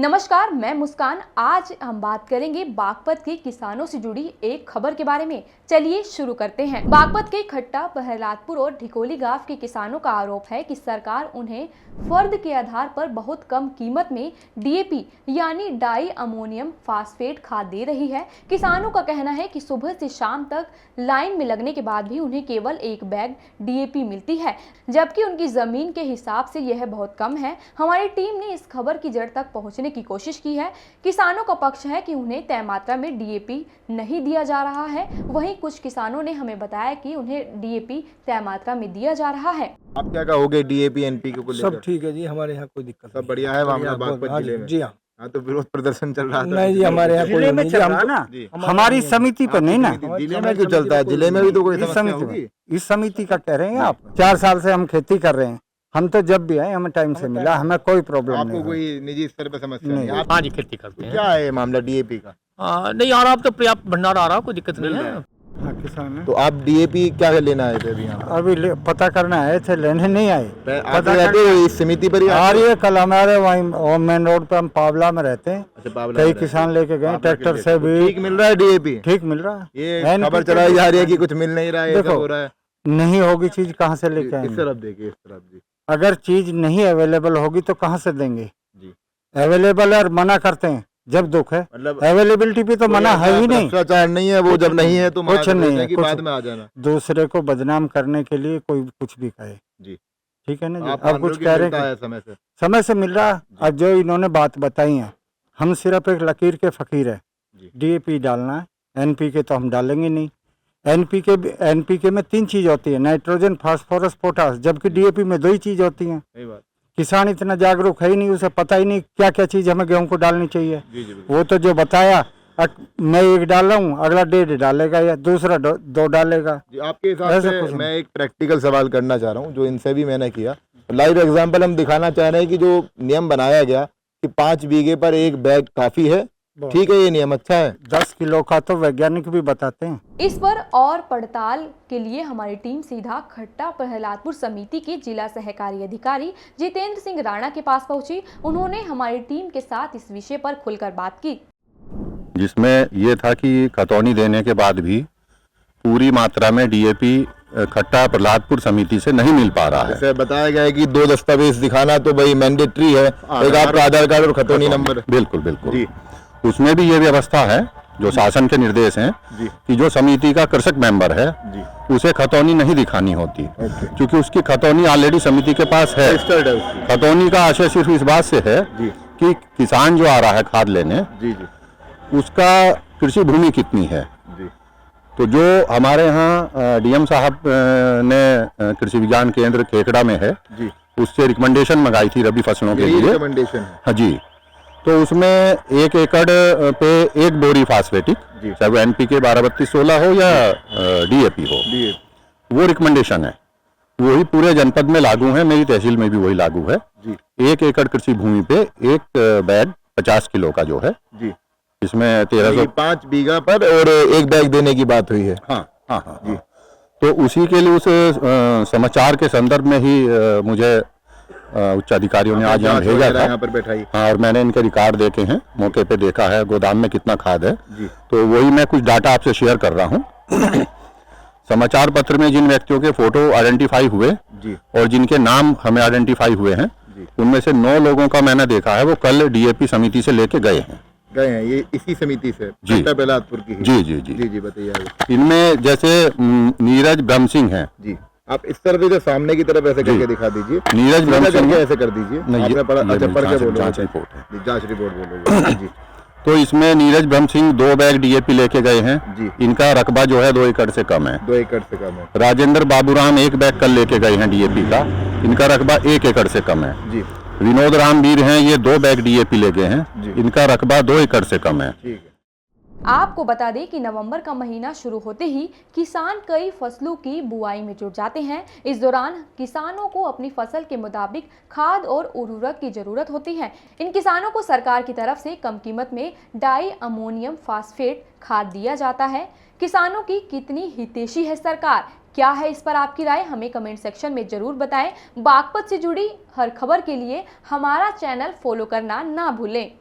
नमस्कार, मैं मुस्कान। आज हम बात करेंगे बागपत के किसानों से जुड़ी एक खबर के बारे में। चलिए शुरू करते हैं। बागपत के खट्टा, प्रहलादपुर और ढिकोली गांव के किसानों का आरोप है कि सरकार उन्हें फर्द के आधार पर बहुत कम कीमत में डीएपी यानी डाई अमोनियम फास्फेट खाद दे रही है। किसानों का कहना है कि सुबह से शाम तक लाइन में लगने के बाद भी उन्हें केवल एक बैग डीएपी मिलती है, जबकि उनकी जमीन के हिसाब से यह बहुत कम है। हमारी टीम ने इस खबर की जड़ तक पहुंचने की कोशिश की है। किसानों का पक्ष है कि उन्हें तय मात्रा में डीएपी नहीं दिया जा रहा है, वहीं कुछ किसानों ने हमें बताया कि उन्हें डीएपी तय मात्रा में दिया जा रहा है। आप क्या कहोगे डीएपी एनपीके को लेकर? सब ठीक है जी, हमारे यहाँ कोई दिक्कत सब बढ़िया है मामला बागपत जिले में? जी हाँ। हाँ, तो विरोध प्रदर्शन चल रहा था। नहीं जी, हमारे यहाँ कोई नहीं चल रहा ना, हमारी समिति पे नहीं ना। जिले में क्यों चलता है? जिले में भी तो कोई इस समस्या समिति होगी। इस समिति का कह रहे हैं आप। 4 साल से हम खेती कर रहे हैं, हम तो जब भी आए हमें टाइम से मिला, हमें कोई प्रॉब्लम आपको नहीं। कोई निजी स्तर पर समस्या नहीं। नहीं? आप हाँ जी, खेती करते हैं। क्या है मामला डीएपी का? नहीं आ रहा, अब तो पर्याप्त भंडार आ रहा, कोई दिक्कत नहीं है। हाँ, किसान है। तो आप डीएपी क्या लेना आए थे अभी यहाँ? अभी पता करना आए थे, लेने नहीं आए। पता रहते हो इस समिति पर ही आ रही है। कल हमारे वहीं मेन रोड पे हम पावला में रहते हैं। अच्छा, पावला कई में किसान लेके गए ट्रैक्टर से भी। ठीक मिल रहा है डीएपी? ठीक मिल रहा है। ये खबर चलाई जा रही है कि कुछ मिल नहीं रहा है, ऐसा देखो, हो रहा है। नहीं होगी चीज कहाँ से लेके इस आएंगे? तरफ देखिए, इस तरफ जी। अगर चीज नहीं अवेलेबल होगी तो कहाँ से देंगे? जी। अवेलेबल और मना करते हैं जब दुख है। मतलब अवेलेबिलिटी पे तो मना है ही नहीं। भ्रष्टाचार नहीं है, वो जब नहीं है तो कुछ नहीं है, कि कुछ बाद में आ जाना। दूसरे को बदनाम करने के लिए कोई कुछ भी कहे। जी। ठीक है ना जी। आप अब कुछ कह रहे हैं समय से मिल रहा। अब जो इन्होंने बात बताई है, हम सिर्फ एक लकीर के फकीर है। डीएपी डालना है, एनपीके तो हम डालेंगे नहीं। एनपीके में 3 चीज होती है, नाइट्रोजन, फास्फोरस, पोटास, जबकि डीएपी में 2 ही चीज होती हैं। सही बात। किसान इतना जागरूक है ही नहीं, उसे पता ही नहीं क्या क्या चीज हमें गेहूं को डालनी चाहिए। जी, वो तो जो बताया, मैं 1 डाल रहा हूँ, अगला 1.5 डालेगा या दूसरा 2 डालेगा। जी, आपके हिसाब से मैं एक प्रैक्टिकल सवाल करना चाह रहा हूँ, जो इनसे भी मैंने किया। लाइव एग्जांपल हम दिखाना चाह रहे हैं कि जो नियम बनाया गया कि 5 बीघे पर 1 बैग काफी है, ठीक है, ये नियम अच्छा है। 10 किलो का तो वैज्ञानिक भी बताते हैं। इस पर और पड़ताल के लिए हमारी टीम सीधा खट्टा प्रहलादपुर समिति के जिला सहकारी अधिकारी जितेंद्र सिंह राणा के पास पहुंची। उन्होंने हमारी टीम के साथ इस विषय पर खुलकर बात की, जिसमें ये था कि खतौनी देने के बाद भी पूरी मात्रा में डीएपी खट्टा प्रहलादपुर समिति से नहीं मिल पा रहा है। जैसे बताया गया है कि 2 दस्तावेज दिखाना तो भाई मैंडेटरी है, एक आपका आधार कार्ड और खतौनी नंबर। बिल्कुल बिल्कुल। उसमें भी ये व्यवस्था है, जो शासन के निर्देश हैं, कि जो समिति का कृषक मेंबर है उसे खतौनी नहीं दिखानी होती, क्योंकि उसकी खतौनी ऑलरेडी समिति के पास है। खतौनी का आशय सिर्फ इस बात से है कि किसान जो आ रहा है खाद लेने, उसका कृषि भूमि कितनी है। तो जो हमारे यहाँ डीएम साहब ने कृषि विज्ञान केंद्र खेकड़ा में है, उससे रिकमेंडेशन मंगाई थी रबी फसलों के लिए। हाँ जी। तो उसमें 1 एकड़ पे 1 बोरी फास्फेटिक, चाहे वो एनपीके 12-32-16 हो या डीएपी हो, वो रिकमेंडेशन है। वही पूरे जनपद में लागू है, मेरी तहसील में भी वही लागू है। 1 एकड़ कृषि भूमि पे 1 बैग 50 किलो का जो है, इसमें 1300। 5 बीघा पर और 1 बैग देने की बात हुई है। हाँ जी। तो उसी के लिए उस समाचार के संदर्भ में ही मुझे उच्च अधिकारियों ने आज यहाँ भेजा था। यहाँ पर बैठाई। हाँ, और मैंने इनके रिकॉर्ड देखे हैं, मौके पे देखा है गोदाम में कितना खाद है। तो वही मैं कुछ डाटा आपसे शेयर कर रहा हूँ। समाचार पत्र में जिन व्यक्तियों के फोटो आइडेंटिफाई हुए और जिनके नाम हमें आइडेंटिफाई हुए हैं, उनमें से 9 लोगों का मैंने देखा है वो कल डीएपी समिति से लेके गए हैं। ये इसी समिति से प्रहलादपुर की? जी, बताइए। इनमें जैसे नीरज ब्रह्म सिंह है। जी, आप इस तरफ से सामने की तरफ ऐसे करके दिखा दीजिए। नीरज ब्रह्म सिंह ऐसे कर दीजिए। आपने पढ़ के बोलो। जांच रिपोर्ट है, जांच रिपोर्ट बोलो जी। तो इसमें नीरज ब्रह्म सिंह 2 बैग डीएपी लेके गए हैं जी। इनका रकबा जो है 2 एकड़ से कम है। 2 एकड़ से कम है। राजेंद्र बाबूराम 1 बैग कल लेके गए हैं डीएपी का, इनका रकबा 1 एकड़ से कम है जी। विनोद राम वीर हैं, ये 2 बैग डीएपी ले गए हैं, इनका रकबा 2 एकड़ से कम है। ठीक है। आपको बता दें कि नवंबर का महीना शुरू होते ही किसान कई फसलों की बुआई में जुट जाते हैं। इस दौरान किसानों को अपनी फसल के मुताबिक खाद और उर्वरक की जरूरत होती है। इन किसानों को सरकार की तरफ से कम कीमत में डाई अमोनियम फास्फेट खाद दिया जाता है। किसानों की कितनी हितैषी है सरकार, क्या है इस पर आपकी राय, हमें कमेंट सेक्शन में जरूर बताएं। बागपत से जुड़ी हर खबर के लिए हमारा चैनल फॉलो करना ना भूलें।